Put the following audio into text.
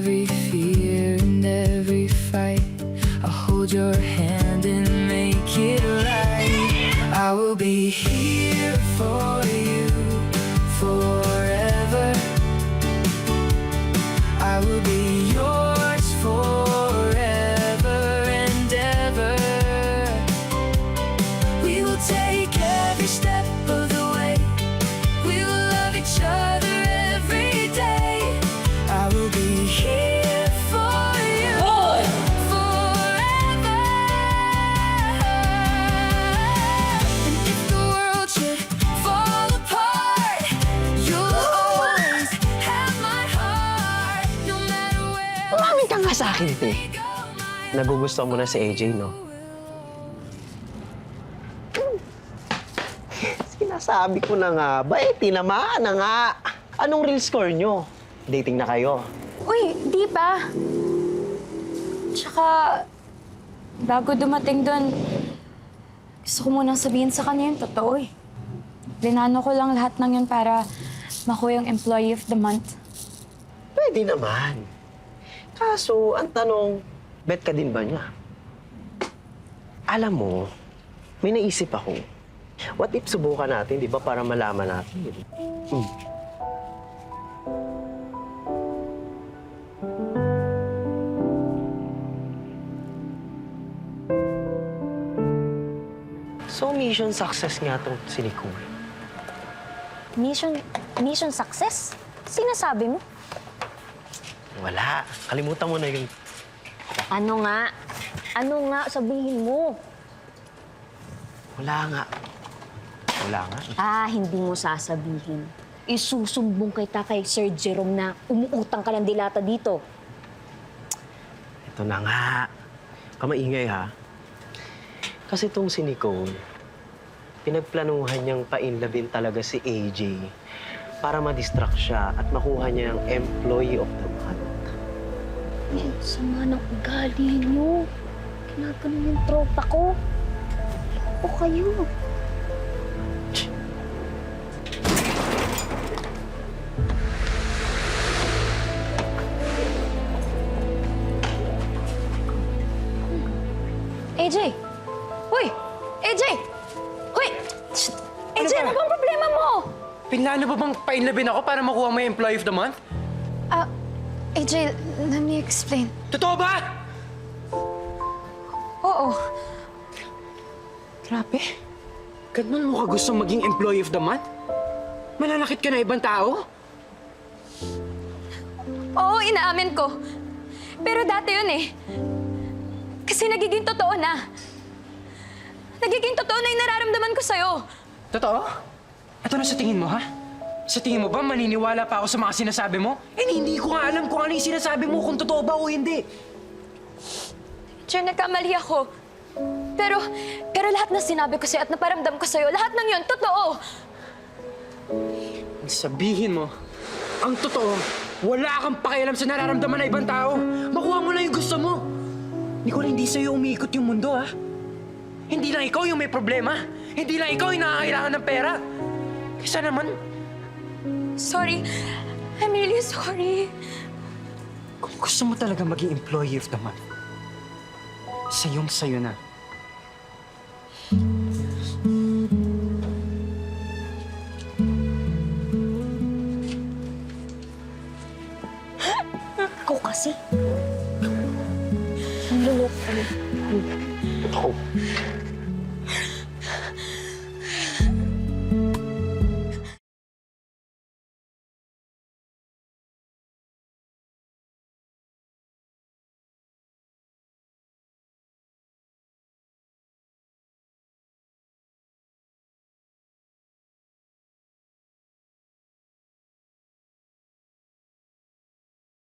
every fear and every fight. I'll hold your hand and make it right. I will be here for you forever. I will be yours forever and ever. We will take every step of the way. We will love each other every day. I will be here for you forever. And if the world should fall apart, you'll always have my heart. No matter where Umamin ka nga sa akin, te. we go, my Nagugustuhan mo na si AJ, no? Sinasabi ko na nga ba, tinamaan na nga. Anong real score nyo? Dating na kayo. Uy, di ba? Tsaka, bago dumating doon, gusto ko munang sabihin sa kanya yung totoo eh. Linano ko lang lahat ng yun para makuha yung Employee of the Month. Pwede naman. Kaso, ang tanong, bet ka din ba niya? Alam mo, may naisip ako. What if subukan natin, di ba, para malaman natin? So, mission success nga tong si Nicole. Mission success? Sinasabi mo? Wala. Kalimutan mo na yung... Ano nga? Ano nga? Sabihin mo. Wala nga. Wala nga. Ah, hindi mo sasabihin. Isusumbong kita kay Sir Jerome na umuutang ka ng dilata dito. Ito na nga. Kamaingay, ha? Kasi itong si Nicole, pinagplanuhan niyang painlabin talaga si AJ para ma-distract siya at makuha niya ang Employee of the Month. Sama ng ugali niyo. Kinaganon yung tropa ko. O kayo. AJ! Uy! AJ! Uy! Shh! AJ, ano bang problema mo? Pinlano ba bang painlabin ako para makuha mo yung Employee of the Month? AJ, let me explain. Totoo ba? Oo. Grabe. Ganun mo ka gustong maging Employee of the Month? Malalakit ka na ibang tao? Oo, inaamin ko. Pero dati yun eh. Kasi nagiging totoo na. Nagiging totoo na yung nararamdaman ko sa'yo. Totoo? At ano sa tingin mo, ha? Sa tingin mo ba maniniwala pa ako sa mga sinasabi mo? Eh, hindi ko nga alam kung ano yung sinasabi mo, kung totoo ba o hindi. Sure, nagkamali ako. Pero lahat na sinabi ko sa'yo at naparamdam ko sa'yo, lahat ng yun, totoo. Sabihin mo, ang totoo, wala kang pakialam sa nararamdaman ng ibang tao. Makuha mo lang yung gusto mo. Nicole, hindi sa'yo umiikot yung mundo, ha? Hindi lang ikaw yung may problema. Hindi lang ikaw yung nakakailangan ng pera. Kaysa naman, Sorry. I'm really sorry. kung gusto mo talaga maging Employee of the Month, sayong-sayo na. Ikaw kasi. Niloloko ka. Ako.